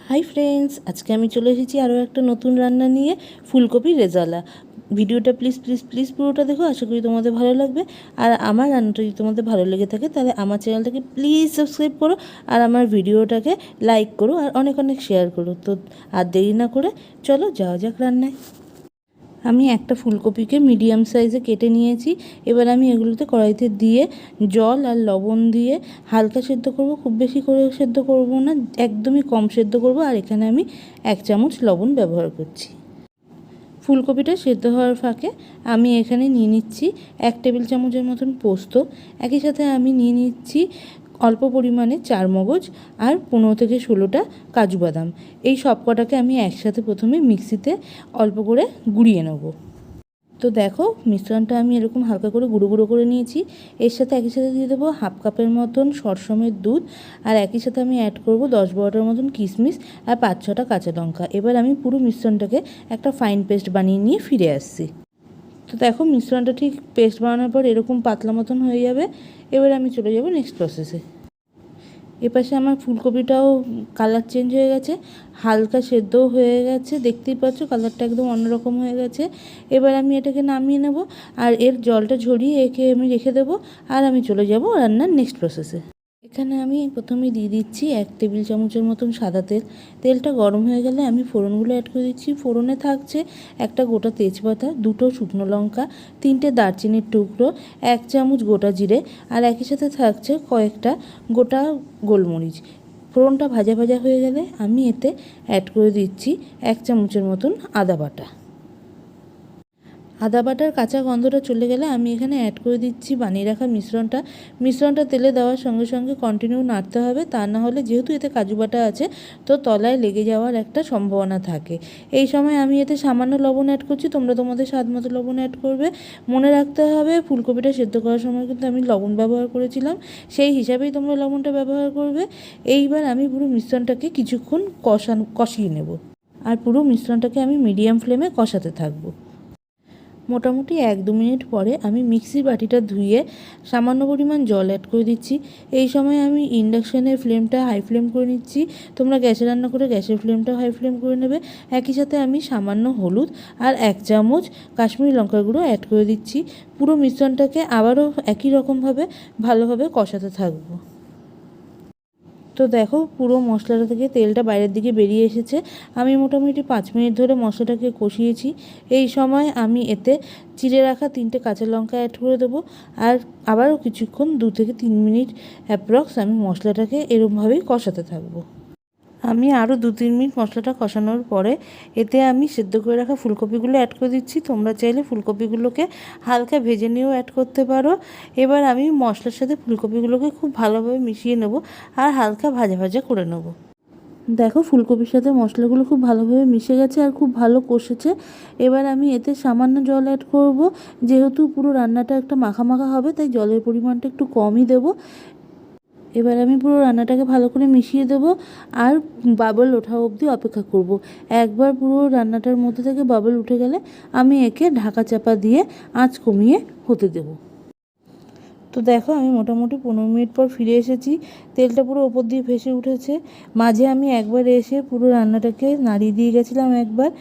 Hi friends, আজকে আমি চলে এসেছি আরও একটা নতুন রান্না নিয়ে, ফুলকপি রেজালা। ভিডিওটা প্লিজ প্লিজ প্লিজ পুরোটা দেখো, আশা করি তোমাদের ভালো লাগবে। আর আমার রান্নাটা যদি তোমাদের ভালো লেগে থাকে তাহলে আমার চ্যানেলটাকে প্লিজ সাবস্ক্রাইব করো, আর আমার ভিডিওটাকে লাইক করো, আর অনেক অনেক শেয়ার করো। তো আর দেরি না করে চলো যাওয়া যাক রান্নায়। আমি একটা ফুলকপিকে মিডিয়াম সাইজে কেটে নিয়েছি। এবার আমি এগুলোতে কড়াইতে দিয়ে জল আর লবণ দিয়ে হালকা সেদ্ধ করব, খুব বেশি করে সেদ্ধ করব না, একদমই কম সেদ্ধ করব। আর এখানে আমি 1 চামচ লবণ ব্যবহার করছি। ফুলকপিটা সেদ্ধ হওয়ার ফাঁকে আমি এখানে নিয়ে নিচ্ছি 1 টেবিল চামচের মতন পোস্ত। একই সাথে আমি নিয়ে নিচ্ছি অল্প পরিমাণে চারমগজ আর 15 থেকে 16টা কাজু বাদাম। এই সব কটাকে আমি একসাথে প্রথমে মিক্সিতে অল্প করে গুঁড়িয়ে নেব। তো দেখো, মিশ্রণটা আমি এরকম হালকা করে গুঁড়ো গুঁড়ো করে নিয়েছি। এর সাথে একই সাথে দিয়ে দেবো 1/2 কাপের মতন সরসমের দুধ, আর একই সাথে আমি অ্যাড করব 10-12টার মতন কিশমিশ আর 5-6টা কাঁচা লঙ্কা। এবার আমি পুরো মিশ্রণটাকে একটা ফাইন পেস্ট বানিয়ে নিয়ে ফিরে আসছি। তো দেখো, মিশ্রণটা ঠিক পেস্ট বানানোর পর এরকম পাতলা মতন হয়ে যাবে। এবার আমি চলে যাব নেক্সট প্রসেসে। এপাশে আমার ফুলকপিটাও কালার চেঞ্জ হয়ে গেছে, হালকা সেদ্ধও হয়ে গেছে, দেখতেই পাচ্ছ কালারটা একদম অন্যরকম হয়ে গেছে। এবার আমি এটাকে নামিয়ে নেব, আর এর জলটা ঝরিয়ে একে আমি রেখে দেবো, আর আমি চলে যাব রান্নার নেক্সট প্রসেসে। এখানে আমি প্রথমে দিয়ে দিচ্ছি 1 টেবিল চামচের মতন সাদা তেল। তেলটা গরম হয়ে গেলে আমি ফোড়নগুলো অ্যাড করে দিচ্ছি। ফোড়নে থাকছে একটা গোটা তেজপাতা, 2টো শুকনো লঙ্কা, 3টে দারচিনির টুকরো, 1 চামচ গোটা জিরে, আর একই সাথে থাকছে কয়েকটা গোটা গোলমরিচ। ফোড়নটা ভাজা ভাজা হয়ে গেলে আমি এতে অ্যাড করে দিচ্ছি 1 চামচের মতন আদা বাটা। আদা বাটার কাঁচা গন্ধটা চলে গেলে আমি এখানে অ্যাড করে দিচ্ছি বানিয়ে রাখা মিশ্রণটা তেলে দেওয়ার সঙ্গে সঙ্গে কন্টিনিউ নাড়তে হবে, তা না হলে যেহেতু এতে কাজু বাটা আছে তো তলায় লেগে যাওয়ার একটা সম্ভাবনা থাকে। এই সময় আমি এতে সামান্য লবণ অ্যাড করছি, তোমরা তোমাদের স্বাদ মতো লবণ অ্যাড করবে। মনে রাখতে হবে ফুলকপিটা সেদ্ধ করার সময় কিন্তু আমি লবণ ব্যবহার করেছিলাম, সেই হিসাবেই তোমরা লবণটা ব্যবহার করবে। এইবার আমি পুরো মিশ্রণটাকে কিছুক্ষণ কষিয়ে নেব, আর পুরো মিশ্রণটাকে আমি মিডিয়াম ফ্লেমে কষাতে থাকবো। মোটামুটি 1-2 মিনিট পরে আমি মিক্সির বাটিটা ধুয়ে সামান্য পরিমাণ জল অ্যাড করে দিচ্ছি। এই সময় আমি ইন্ডাকশানের ফ্লেমটা হাই ফ্লেম করে নিচ্ছি। তোমরা গ্যাসে রান্না করে গ্যাসের ফ্লেমটাও হাই ফ্লেম করে নেবে। একই সাথে আমি সামান্য হলুদ আর 1 চামচ কাশ্মীরি লঙ্কার গুঁড়ো অ্যাড করে দিচ্ছি। পুরো মিশ্রণটাকে আবারও একই রকমভাবে ভালোভাবে কষাতে থাকবো। তো দেখো, পুরো মশলাটা থেকে তেলটা বাইরের দিকে বেরিয়ে এসেছে। আমি মোটামুটি 5 মিনিট ধরে মশলাটাকে কষিয়েছি। এই সময় আমি এতে চিড়ে রাখা 3টে কাঁচা লঙ্কা অ্যাড করে দেবো, আর আবারও কিছুক্ষণ 2 থেকে 3 মিনিট অ্যাপ্রক্স আমি মশলাটাকে এরকমভাবেই কষাতে থাকবো। আমি আরও 2-3 মিনিট মশলাটা কষানোর পরে এতে আমি সেদ্ধ করে রাখা ফুলকপিগুলো অ্যাড করে দিচ্ছি। তোমরা চাইলে ফুলকপিগুলোকে হালকা ভেজে নিয়েও অ্যাড করতে পারো। এবার আমি মশলার সাথে ফুলকপিগুলোকে খুব ভালোভাবে মিশিয়ে নেব, আর হালকা ভাজা ভাজা করে নেব। দেখো, ফুলকপির সাথে মশলাগুলো খুব ভালোভাবে মিশে গেছে আর খুব ভালো কষেছে। এবার আমি এতে সামান্য জল অ্যাড করব, যেহেতু পুরো রান্নাটা একটা মাখা মাখা হবে তাই জলের পরিমাণটা একটু কমই দেবো। এবার আমি পুরো রান্নাটাকে ভালো করে মিশিয়ে দেবো, আর বাবল ওঠা অবধি অপেক্ষা করব। একবার পুরো রান্নাটার মধ্যে থেকে বাবল উঠে গেলে আমি একে ঢাকা চাপা দিয়ে আঁচ কমিয়ে হতে দেব। তো দেখো, আমি মোটামুটি 15 মিনিট পর ফিরে এসেছি। তেলটা পুরো ওপর দিয়ে ভেসে উঠেছে। মাঝে আমি একবার এসে পুরো রান্নাটাকে নাড়িয়ে দিয়ে গেছিলাম একবার।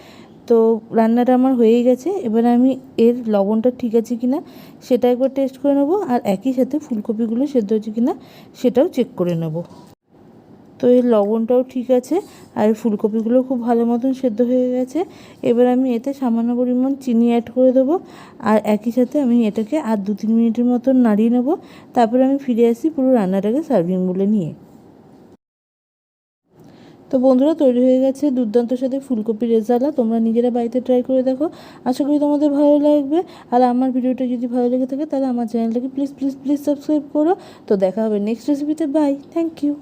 তো রান্নাটা আমার হয়েই গেছে। এবার আমি এর লবণটা ঠিক আছে কিনা সেটা একবার টেস্ট করে নেবো, আর একই সাথে ফুলকপিগুলো সেদ্ধ হচ্ছে কিনা সেটাও চেক করে নেব। তো এর লবণটাও ঠিক আছে, আর ফুলকপিগুলো খুব ভালো মতন সেদ্ধ হয়ে গেছে। এবার আমি এতে সামান্য পরিমাণ চিনি অ্যাড করে দেবো, আর একই সাথে আমি এটাকে আর 2-3 মিনিটের মতন নাড়িয়ে নেব। তারপরে আমি ফিরে আসি পুরো রান্নাটাকে সার্ভিং বলে নিয়ে। তো বন্ধুরা, তৈরি হয়ে গেছে দুর্দান্ত সাথে ফুলকপির রেজালা। তোমরা নিজেরা বাড়িতে ট্রাই করে দেখো, আশা করি তোমাদের ভালো লাগবে। আর আমার ভিডিওটা যদি ভালো লেগে থাকে তাহলে আমার চ্যানেলটাকে প্লিজ প্লিজ প্লিজ সাবস্ক্রাইব করো। তো দেখা হবে নেক্সট রেসিপিতে। Bye, thank you.